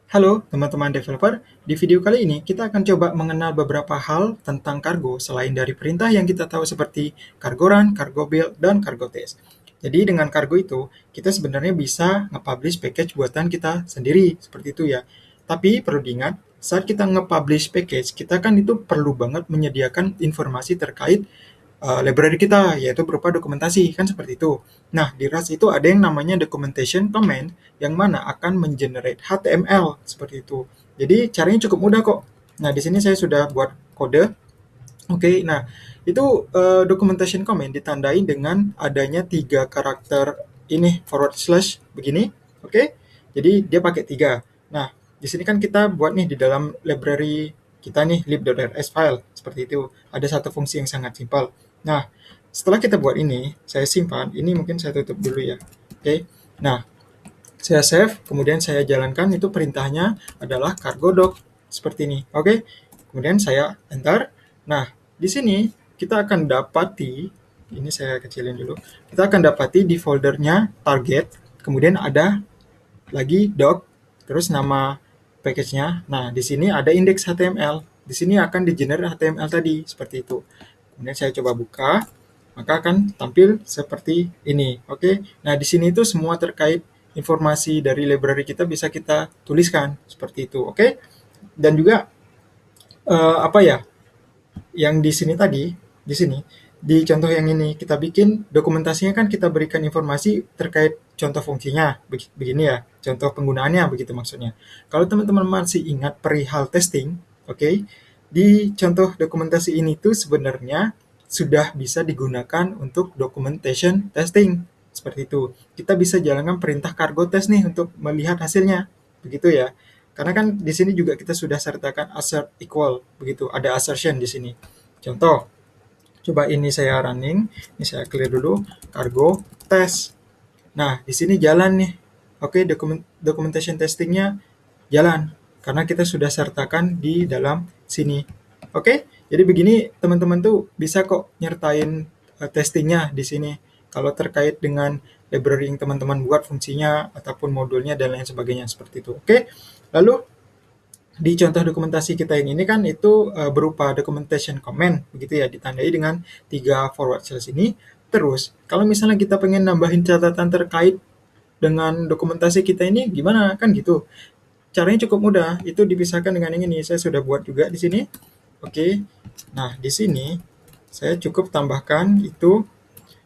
Halo teman-teman developer, di video kali ini kita akan coba mengenal beberapa hal tentang kargo selain dari perintah yang kita tahu seperti cargo run, cargo build, dan cargo test. Jadi dengan kargo itu, kita sebenarnya bisa nge-publish package buatan kita sendiri, seperti itu ya. Tapi perlu diingat, saat kita nge-publish package, kita kan itu perlu banget menyediakan informasi terkait library kita, yaitu berupa dokumentasi, kan seperti itu. Nah, di Rust itu ada yang namanya documentation command, yang mana akan mengenerate HTML, seperti itu. Jadi, caranya cukup mudah kok. Nah, di sini saya sudah buat kode. Oke, nah, itu documentation command ditandai dengan adanya 3 karakter ini, forward slash, begini. Oke, jadi dia pakai 3. Nah, di sini kan kita buat nih di dalam library kita nih, lib.rs file, seperti itu. Ada satu fungsi yang sangat simpel. Nah, setelah kita buat ini, saya simpan. Ini mungkin saya tutup dulu ya. Oke. Nah, saya save, kemudian saya jalankan. Itu perintahnya adalah cargo doc seperti ini. Oke. Kemudian saya enter. Nah, di sini kita akan dapati, ini saya kecilin dulu. Kita akan dapati di foldernya target, kemudian ada lagi doc, terus nama package-nya. Nah, di sini ada index HTML. Di sini akan di-generate HTML tadi, seperti itu. Kemudian saya coba buka, maka akan tampil seperti ini. Oke. Nah, di sini itu semua terkait informasi dari library kita bisa kita tuliskan seperti itu. Oke. Dan juga apa ya? Yang di sini tadi, di sini di contoh yang ini kita bikin dokumentasinya kan kita berikan informasi terkait contoh fungsinya begini ya, contoh penggunaannya begitu maksudnya. Kalau teman-teman masih ingat perihal testing, oke, di contoh dokumentasi ini tuh sebenarnya sudah bisa digunakan untuk documentation testing seperti itu. Kita bisa jalankan perintah cargo test nih untuk melihat hasilnya, begitu ya. Karena kan di sini juga kita sudah sertakan assert equal, begitu. Ada assertion di sini. Contoh, coba ini saya running, ini saya clear dulu, cargo test. Nah, di sini jalan nih. Oke, documentation testingnya jalan karena kita sudah sertakan di dalam sini. Oke, jadi begini teman-teman tuh bisa kok nyertain testingnya di sini. Kalau terkait dengan library yang teman-teman buat fungsinya ataupun modulnya dan lain sebagainya seperti itu. Oke, lalu di contoh dokumentasi kita yang ini kan itu berupa documentation comment begitu ya, ditandai dengan 3 forward slash ini. Terus kalau misalnya kita pengen nambahin catatan terkait dengan dokumentasi kita ini gimana kan gitu. Caranya cukup mudah, itu dipisahkan dengan yang ini. Saya sudah buat juga di sini. Oke. Nah, di sini saya cukup tambahkan itu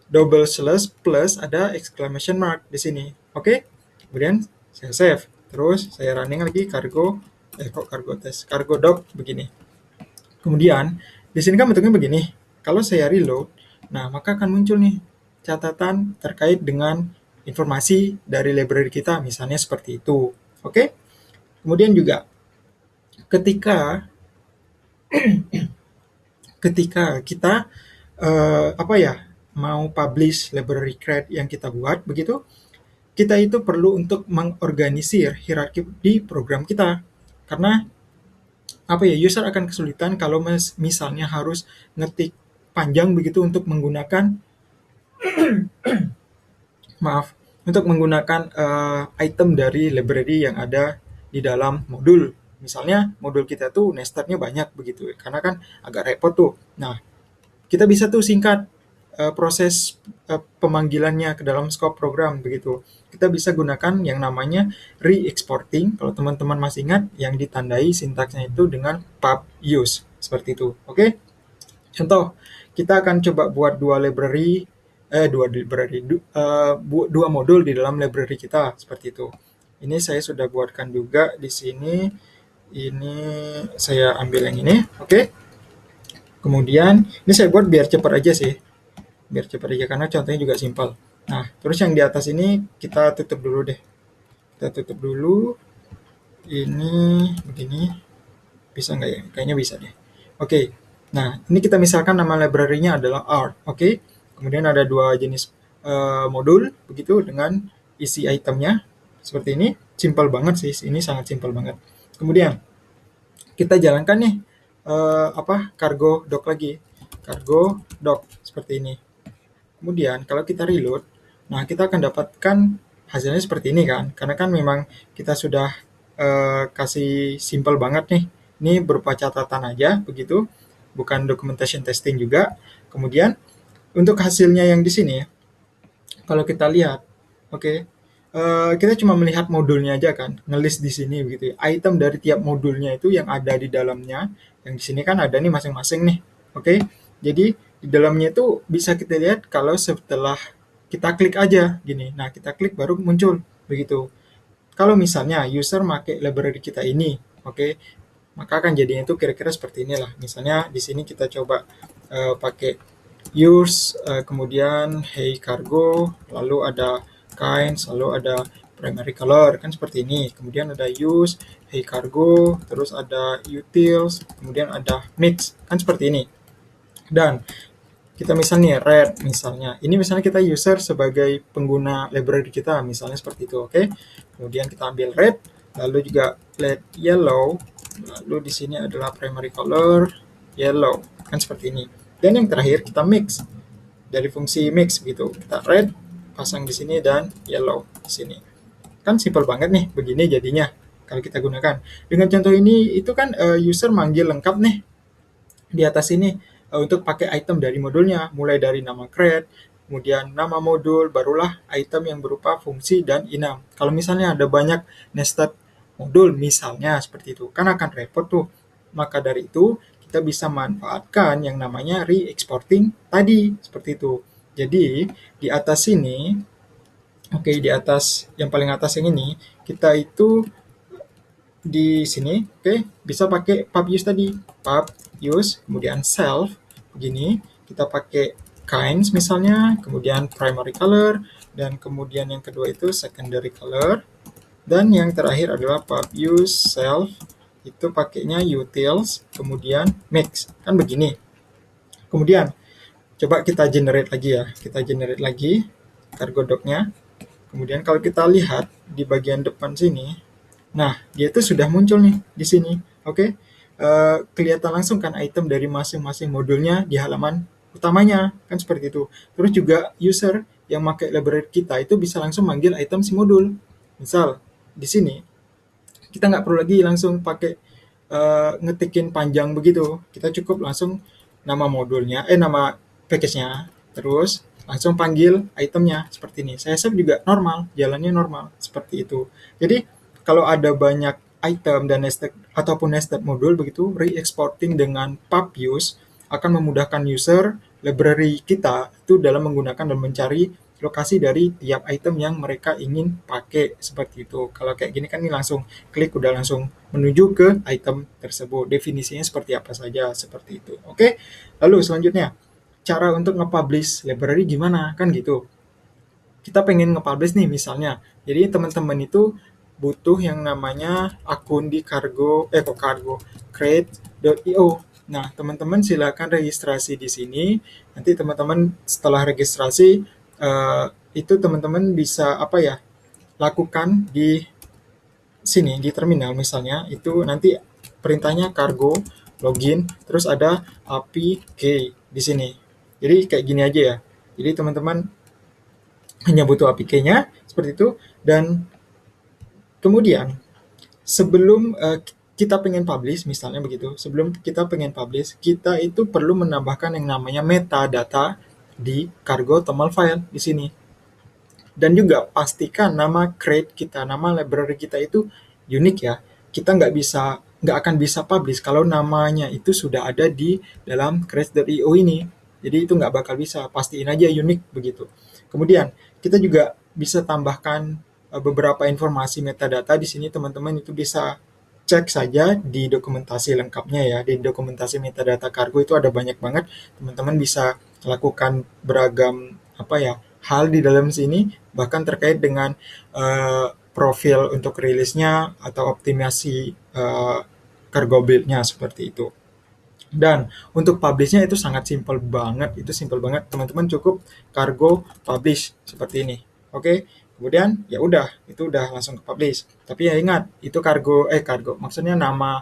double slash plus ada exclamation mark di sini. Oke. Kemudian saya save. Terus saya running lagi cargo cargo test, cargo doc begini. Kemudian di sini kan bentuknya begini. Kalau saya reload, nah maka akan muncul nih catatan terkait dengan informasi dari library kita, misalnya seperti itu. Oke? Kemudian juga ketika ketika kita apa ya, mau publish library crate yang kita buat begitu, kita itu perlu untuk mengorganisir hierarki di program kita. Karena apa ya, user akan kesulitan kalau misalnya harus ngetik panjang begitu untuk menggunakan maaf, untuk menggunakan item dari library yang ada di dalam modul. Misalnya modul kita tuh nested-nya banyak begitu, karena kan agak repot tuh. Nah, kita bisa tuh singkat proses pemanggilannya ke dalam scope program begitu. Kita bisa gunakan yang namanya re-exporting, kalau teman-teman masih ingat, yang ditandai sintaksnya itu dengan pub use, seperti itu. Oke? Contoh, kita akan coba buat dua modul di dalam library kita seperti itu. Ini saya sudah buatkan juga di sini. Ini saya ambil yang ini, oke. Kemudian ini saya buat biar cepat aja sih, biar cepat aja karena contohnya juga simpel. Nah, terus yang di atas ini kita tutup dulu deh. Kita tutup dulu. Ini begini, bisa nggak ya? Kayaknya bisa deh. Oke. Nah, ini kita misalkan nama library-nya adalah art, oke. Kemudian ada 2 jenis modul begitu dengan isi itemnya seperti ini. Simpel banget sih, ini sangat simpel banget. Kemudian kita jalankan nih cargo doc lagi. Cargo doc seperti ini. Kemudian kalau kita reload, nah kita akan dapatkan hasilnya seperti ini kan. Karena kan memang kita sudah kasih simple banget nih. Ini berupa catatan aja begitu, bukan documentation testing juga. Kemudian untuk hasilnya yang di sini, kalau kita lihat, oke, kita cuma melihat modulnya aja kan, ngelis di sini begitu ya. Item dari tiap modulnya itu yang ada di dalamnya, yang di sini kan ada nih masing-masing nih, oke. Jadi di dalamnya itu bisa kita lihat kalau setelah kita klik aja gini. Nah, kita klik baru muncul begitu. Kalau misalnya user make library kita ini, oke, maka akan jadinya itu kira-kira seperti inilah. Misalnya di sini kita coba pakai use, kemudian hey cargo, lalu ada kinds, lalu ada primary color, kan seperti ini. Kemudian ada use, hey cargo, terus ada utils, kemudian ada mix, kan seperti ini. Dan kita misalnya red misalnya. Ini misalnya kita user sebagai pengguna library kita, misalnya seperti itu, oke. Kemudian kita ambil red, lalu juga let yellow, lalu di sini adalah primary color yellow, kan seperti ini. Dan yang terakhir kita mix dari fungsi mix gitu. Kita red pasang di sini dan yellow di sini. Kan simple banget nih begini jadinya kalau kita gunakan. Dengan contoh ini itu kan user manggil lengkap nih di atas ini untuk pakai item dari modulnya, mulai dari nama create, kemudian nama modul, barulah item yang berupa fungsi dan enum. Kalau misalnya ada banyak nested modul misalnya seperti itu, kan akan repot tuh. Maka dari itu kita bisa manfaatkan yang namanya re-exporting tadi, seperti itu. Jadi di atas sini, oke, di atas yang paling atas yang ini, kita itu di sini, oke, bisa pakai pub use tadi, pub use, kemudian self, begini, kita pakai kinds misalnya, kemudian primary color, dan kemudian yang kedua itu secondary color, dan yang terakhir adalah pub use self, itu pakainya utils, kemudian mix, kan begini. Kemudian, coba kita generate lagi ya, kita generate lagi cargo doc-nya. Kemudian kalau kita lihat di bagian depan sini, nah, dia itu sudah muncul nih di sini. Oke. Kelihatan langsung kan item dari masing-masing modulnya di halaman utamanya, kan seperti itu. Terus juga user yang pakai library kita itu bisa langsung manggil item si modul. Misal di sini kita nggak perlu lagi langsung pakai ngetikin panjang begitu. Kita cukup langsung nama modulnya, nama package-nya, terus langsung panggil itemnya seperti ini. Saya save juga normal, jalannya normal seperti itu. Jadi kalau ada banyak item dan nested ataupun nested modul begitu, re-exporting dengan pub use akan memudahkan user library kita itu dalam menggunakan dan mencari lokasi dari tiap item yang mereka ingin pakai seperti itu. Kalau kayak gini kan ini langsung klik udah langsung menuju ke item tersebut. Definisinya seperti apa saja seperti itu. Oke. Lalu selanjutnya cara untuk nge-publish library gimana kan gitu. Kita pengen nge-publish nih misalnya. Jadi teman-teman itu butuh yang namanya akun di cargo create.io. Nah, teman-teman silakan registrasi di sini. Nanti teman-teman setelah registrasi itu teman-teman bisa lakukan di sini di terminal misalnya. Itu nanti perintahnya cargo login terus ada apk di sini. Jadi kayak gini aja ya. Jadi teman-teman hanya butuh apk-nya seperti itu, dan kemudian sebelum kita pengen publish misalnya begitu, sebelum kita pengen publish, kita itu perlu menambahkan yang namanya metadata di cargo toml file di sini. Dan juga pastikan nama create kita, nama library kita itu unik ya. Kita nggak akan bisa publish kalau namanya itu sudah ada di dalam create.io ini. Jadi itu nggak bakal bisa, pastiin aja unik begitu. Kemudian kita juga bisa tambahkan beberapa informasi metadata di sini, teman-teman itu bisa cek saja di dokumentasi lengkapnya ya. Di dokumentasi metadata cargo itu ada banyak banget. Teman-teman bisa lakukan beragam hal di dalam sini, bahkan terkait dengan profil untuk rilisnya atau optimasi cargo build-nya seperti itu. Dan untuk publish-nya itu sangat simple banget, teman-teman cukup cargo publish seperti ini. Oke. Kemudian ya udah, itu udah langsung ke publish. Tapi ya ingat, itu cargo maksudnya nama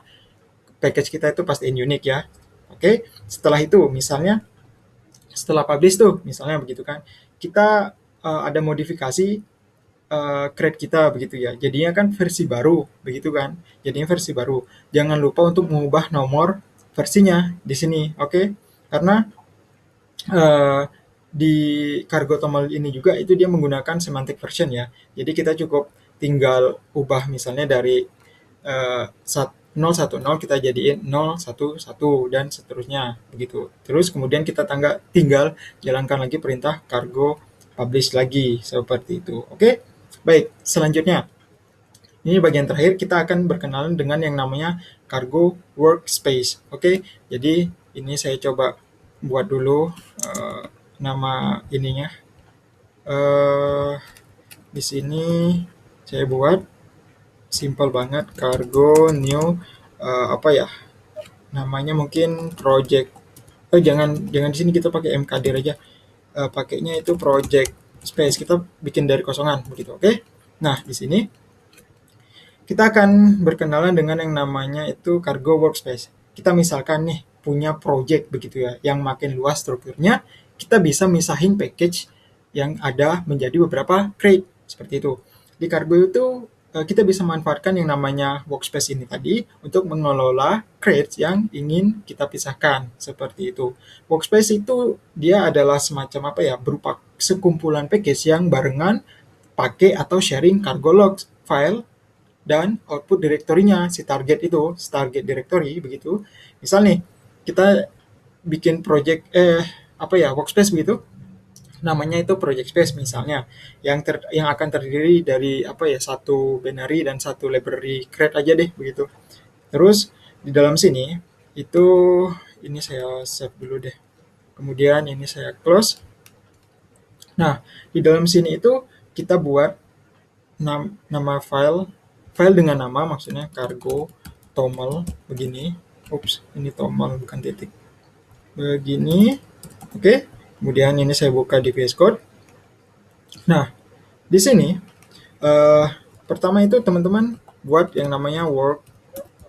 package kita itu pastiin unik ya. Oke. Setelah itu misalnya setelah publish tuh misalnya begitu kan, kita ada modifikasi crate kita begitu ya. Jadinya kan versi baru begitu kan. Jadinya versi baru. Jangan lupa untuk mengubah nomor versinya di sini, oke? Karena eh, di Cargo Toml ini juga itu dia menggunakan semantic version ya. Jadi kita cukup tinggal ubah misalnya dari 010 kita jadiin 011 dan seterusnya begitu. Terus kemudian kita tinggal jalankan lagi perintah cargo publish lagi seperti itu. Oke. Baik, selanjutnya ini bagian terakhir kita akan berkenalan dengan yang namanya cargo workspace. Oke. Jadi ini saya coba buat dulu nama ininya. Di sini saya buat simple banget cargo new apa ya namanya, mungkin project. Jangan di sini kita pakai mkdir aja. Pakainya itu project space, kita bikin dari kosongan begitu. Oke. Nah, di sini kita akan berkenalan dengan yang namanya itu cargo workspace. Kita misalkan nih punya project begitu ya, yang makin luas strukturnya, kita bisa misahin package yang ada menjadi beberapa crate seperti itu. Di cargo itu kita bisa manfaatkan yang namanya workspace ini tadi untuk mengelola crates yang ingin kita pisahkan seperti itu. Workspace itu dia adalah semacam apa ya, berupa sekumpulan package yang barengan pakai atau sharing cargo logs file dan output direktorinya si target itu, target directory begitu. Misal nih kita bikin project workspace begitu, namanya itu project space misalnya, yang akan terdiri dari satu binary dan satu library crate aja deh begitu. Terus di dalam sini itu ini saya save dulu deh. Kemudian ini saya close. Nah, di dalam sini itu kita buat nama file dengan nama, maksudnya cargo toml begini. Ups, ini toml bukan titik. Begini. Oke. Kemudian ini saya buka di VS Code. Nah, di sini pertama itu teman-teman buat yang namanya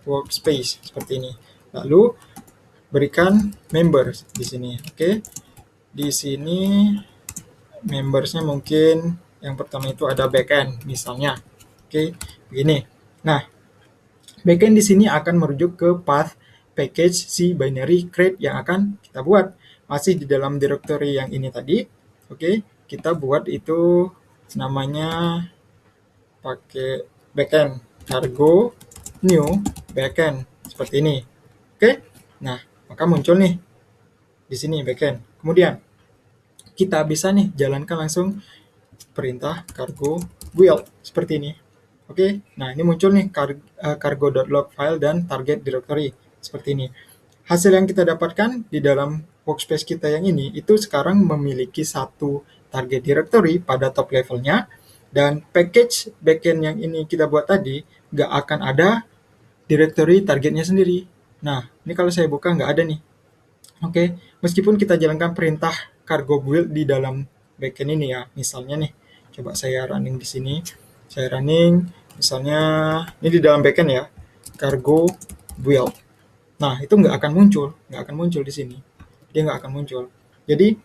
workspace seperti ini. Lalu berikan members di sini. Oke. Di sini membersnya mungkin yang pertama itu ada backend misalnya. Oke, begini. Nah, backend di sini akan merujuk ke path package si binary crate yang akan kita buat. Masih di dalam directory yang ini tadi. Oke, kita buat itu namanya pakai backend cargo new backend seperti ini. Oke. Nah, maka muncul nih di sini backend. Kemudian kita bisa nih jalankan langsung perintah cargo build seperti ini. Oke, nah ini muncul nih cargo.log file dan target directory seperti ini. Hasil yang kita dapatkan di dalam workspace kita yang ini itu sekarang memiliki satu target directory pada top levelnya, dan package backend yang ini kita buat tadi nggak akan ada directory targetnya sendiri. Nah, ini kalau saya buka nggak ada nih. Oke, meskipun kita jalankan perintah cargo build di dalam backend ini ya, misalnya nih, coba saya running di sini. Saya running misalnya ini di dalam backend ya, cargo build. Nah, itu nggak akan muncul di sini. Dia nggak akan muncul. Jadi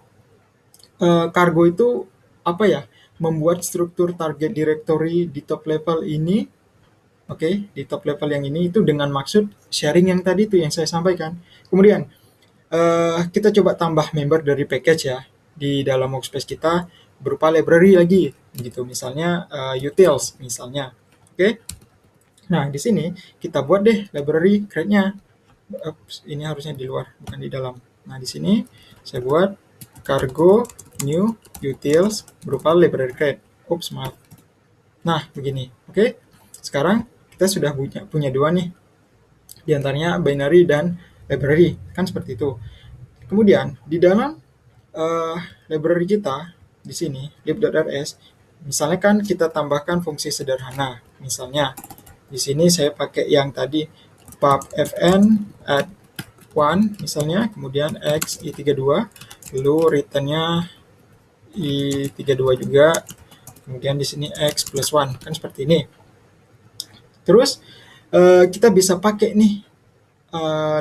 cargo itu apa ya? Membuat struktur target directory di top level ini, oke, di top level yang ini itu dengan maksud sharing yang tadi itu yang saya sampaikan. Kemudian kita coba tambah member dari package ya di dalam workspace kita berupa library lagi, gitu. Misalnya utils misalnya. Oke. Nah, di sini kita buat deh library crate-nya. Ini harusnya di luar, bukan di dalam. Nah, di sini saya buat cargo new utils berupa library crate. Ups, maaf. Nah, begini. Oke. Sekarang kita sudah punya dua nih. Di antaranya binary dan library. Kan seperti itu. Kemudian di dalam library kita di sini lib.rs, misalnya kan kita tambahkan fungsi sederhana. Misalnya di sini saya pakai yang tadi pub fn add 1 misalnya, kemudian x i32, lalu returnnya i32 juga, kemudian di sini x plus 1, kan seperti ini. Terus kita bisa pakai nih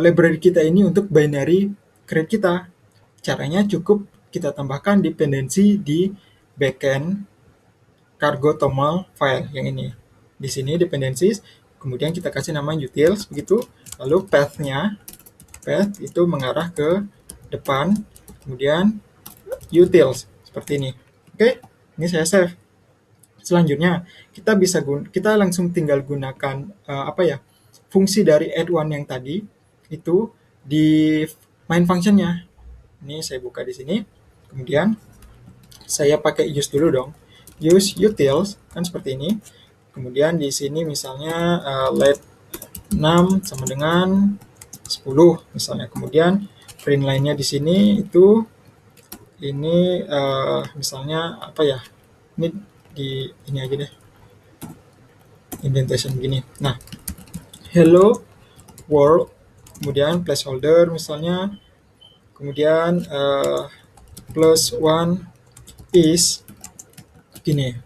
library kita ini untuk binary crate kita. Caranya cukup kita tambahkan dependensi di backend cargo toml file yang ini. Di sini dependencies, kemudian kita kasih nama utils begitu, lalu path itu mengarah ke depan, kemudian utils seperti ini. Oke, ini saya save. Selanjutnya kita langsung tinggal gunakan fungsi dari add one yang tadi itu di main functionnya. Ini saya buka di sini, kemudian saya pakai use dulu dong. Use utils kan seperti ini. Kemudian di sini misalnya let 6 sama dengan 10 misalnya. Kemudian print line-nya di sini itu ini misalnya apa ya? Ini di ini aja deh. Indentation begini. Nah, hello world, kemudian placeholder misalnya, kemudian plus one is gini.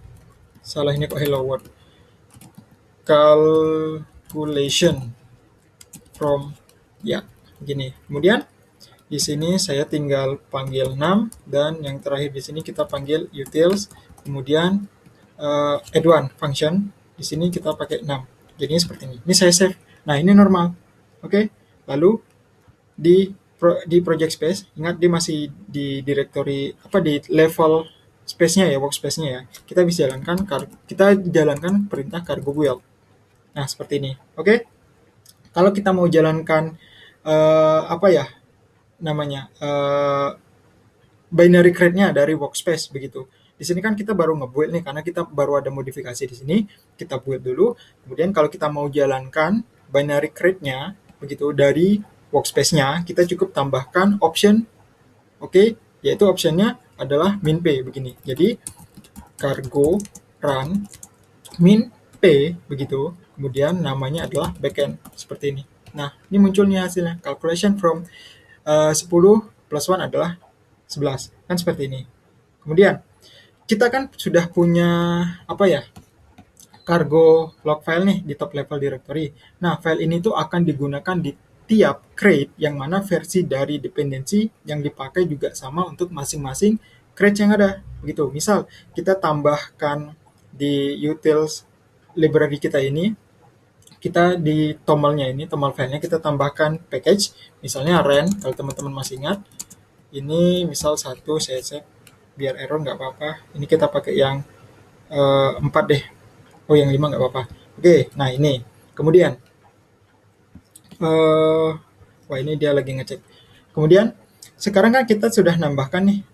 Salah ini kok hello world. Calculation from ya gini. Kemudian di sini saya tinggal panggil 6 dan yang terakhir di sini kita panggil utils, kemudian add one function. Di sini kita pakai 6. Jadinya seperti ini. Ini saya save. Nah, ini normal. Oke. Lalu di project space, ingat dia masih di directory di level space-nya ya, workspace-nya ya. Kita jalankan perintah cargo build. Nah, seperti ini. Oke. Kalau kita mau jalankan binary crate-nya dari workspace begitu. Di sini kan kita baru nge-build nih, karena kita baru ada modifikasi di sini. Kita build dulu. Kemudian kalau kita mau jalankan binary crate-nya begitu dari workspace-nya, kita cukup tambahkan option, oke, yaitu optionnya adalah min p begini. Jadi cargo run min p begitu. Kemudian namanya adalah backend seperti ini. Nah, ini munculnya hasilnya. Calculation from 10 plus 1 adalah 11. Kan seperti ini. Kemudian kita kan sudah punya cargo log file nih di top level directory. Nah, file ini tuh akan digunakan di tiap crate yang mana versi dari dependensi yang dipakai juga sama untuk masing-masing crate yang ada. Begitu. Misal kita tambahkan di utils library kita ini, kita di toml-nya ini, toml filenya kita tambahkan package, misalnya ren, kalau teman-teman masih ingat. Ini misal 1 saya cek biar error nggak apa-apa. Ini kita pakai yang 4 deh. Oh, yang 5 nggak apa-apa. Oke, nah ini. Kemudian wah, ini dia lagi ngecek. Kemudian sekarang kan kita sudah nambahkan nih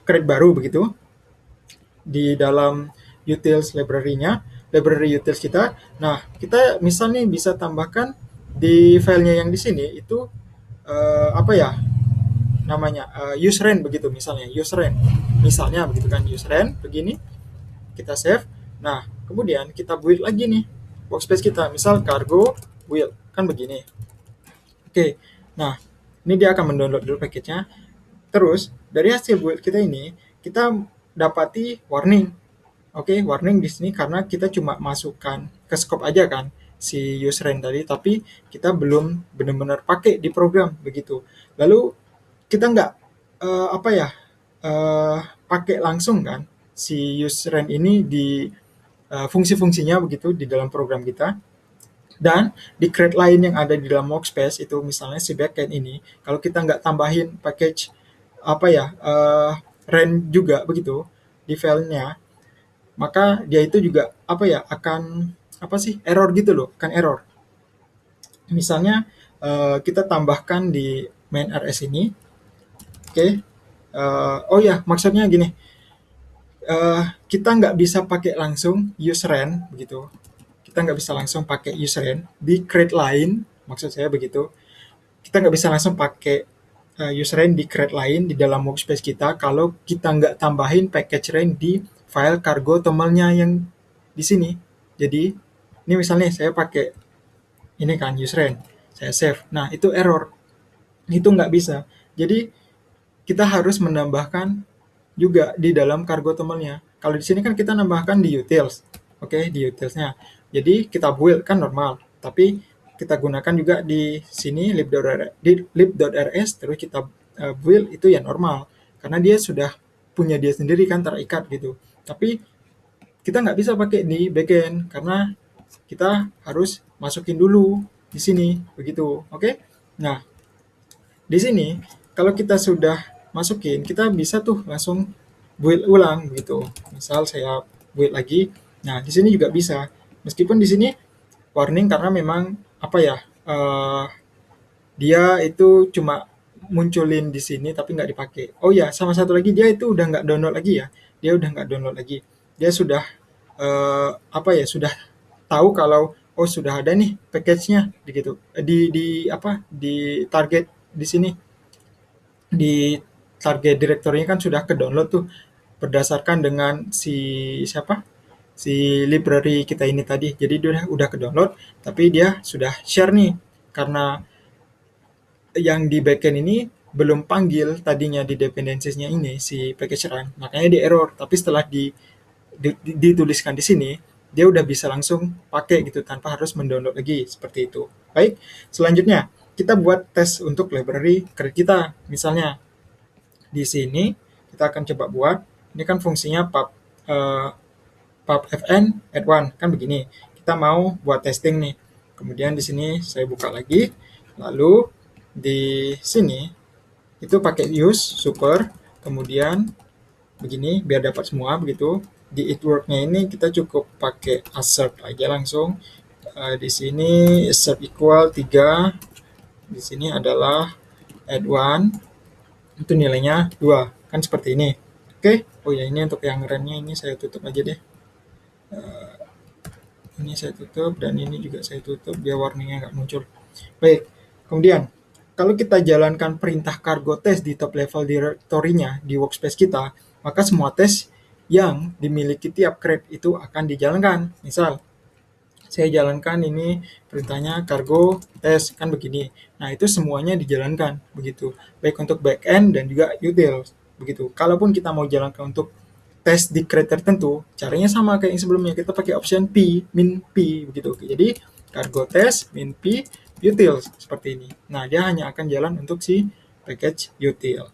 crate baru begitu di dalam utils library-nya, library utils kita. Nah, kita misal nih bisa tambahkan di filenya yang di sini itu useRen begitu misalnya, useRen. Misalnya begitu kan, useRen begini. Kita save. Nah, kemudian kita build lagi nih workspace kita, misal cargo build kan begini. Oke. Nah, ini dia akan mendownload dulu package-nya. Terus dari hasil build kita ini kita dapati warning. Oke, warning di sini karena kita cuma masukkan ke scope aja kan si useRen tadi, tapi kita belum benar-benar pakai di program begitu. Lalu kita nggak pakai langsung kan si useRen ini di fungsi-fungsinya begitu di dalam program kita. Dan di crate lain yang ada di dalam workspace itu misalnya si backend ini, kalau kita nggak tambahin package ren juga begitu di filenya, maka dia itu juga akan error gitu loh, akan error. Misalnya kita tambahkan di main rs ini, oke. Maksudnya gini, kita nggak bisa pakai langsung useRen begitu. Kita nggak bisa langsung pakai useRen di crate lain, maksud saya begitu. Kita nggak bisa langsung pakai useRen di crate lain di dalam workspace kita kalau kita nggak tambahin package ren di file cargo toml-nya yang di sini. Jadi ini misalnya saya pakai ini kan useRen, saya save. Nah, itu error. Itu nggak bisa. Jadi kita harus menambahkan juga di dalam cargo toml-nya. Kalau di sini kan kita nambahkan di utils. Oke, di utils-nya. Jadi kita build kan normal, tapi kita gunakan juga di sini lib.rs terus kita build itu ya normal karena dia sudah punya dia sendiri kan, terikat gitu. Tapi kita nggak bisa pakai di backend karena kita harus masukin dulu di sini begitu. Oke. Nah, di sini kalau kita sudah masukin, kita bisa tuh langsung build ulang gitu. Misal saya build lagi. Nah, di sini juga bisa. Meskipun di sini warning karena memang apa ya? Dia itu cuma munculin di sini tapi nggak dipakai. Oh ya, sama satu lagi dia itu udah nggak download lagi ya. Dia udah nggak download lagi. Dia sudah apa ya? Sudah tahu kalau oh sudah ada nih package-nya gitu. Di apa? Di target di sini di target direktorinya kan sudah ke-download tuh berdasarkan dengan si siapa? Si library kita ini tadi. Jadi dia udah ke-download tapi dia sudah share nih karena yang di backend ini belum panggil tadinya di dependencies-nya ini si package run, makanya di error. Tapi setelah dituliskan di sini, dia udah bisa langsung pakai gitu tanpa harus mendownload lagi seperti itu. Baik, selanjutnya kita buat tes untuk library create kita. Misalnya di sini kita akan coba buat, ini kan fungsinya pub fn add one kan begini. Kita mau buat testing nih. Kemudian di sini saya buka lagi, lalu di sini itu pakai use super, kemudian begini biar dapat semua begitu. Di it work-nya ini kita cukup pakai assert aja langsung. Di sini assert equal 3, di sini adalah add one, itu nilainya 2 kan seperti ini. Oke. Oh ya, ini untuk yang run-nya ini saya tutup aja deh. Ini saya tutup dan ini juga saya tutup biar warningnya nggak muncul. Baik, kemudian kalau kita jalankan perintah cargo test di top level directory-nya di workspace kita, maka semua tes yang dimiliki tiap crate itu akan dijalankan. Misal, saya jalankan ini perintahnya cargo test kan begini. Nah, itu semuanya dijalankan begitu. Baik untuk backend dan juga util begitu. Kalaupun kita mau jalankan untuk tes di crate tertentu, caranya sama kayak yang sebelumnya. Kita pakai option P, min P begitu. Jadi cargo test, min P, util seperti ini. Nah, dia hanya akan jalan untuk si package util.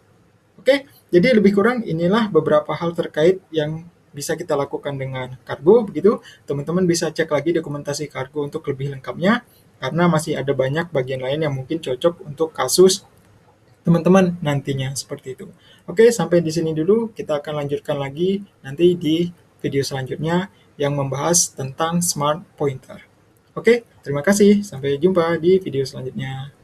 Oke, jadi lebih kurang inilah beberapa hal terkait yang bisa kita lakukan dengan Cargo begitu. Teman-teman bisa cek lagi dokumentasi Cargo untuk lebih lengkapnya karena masih ada banyak bagian lain yang mungkin cocok untuk kasus teman-teman nantinya seperti itu. Oke, sampai di sini dulu. Kita akan lanjutkan lagi nanti di video selanjutnya yang membahas tentang smart pointer. Oke, terima kasih. Sampai jumpa di video selanjutnya.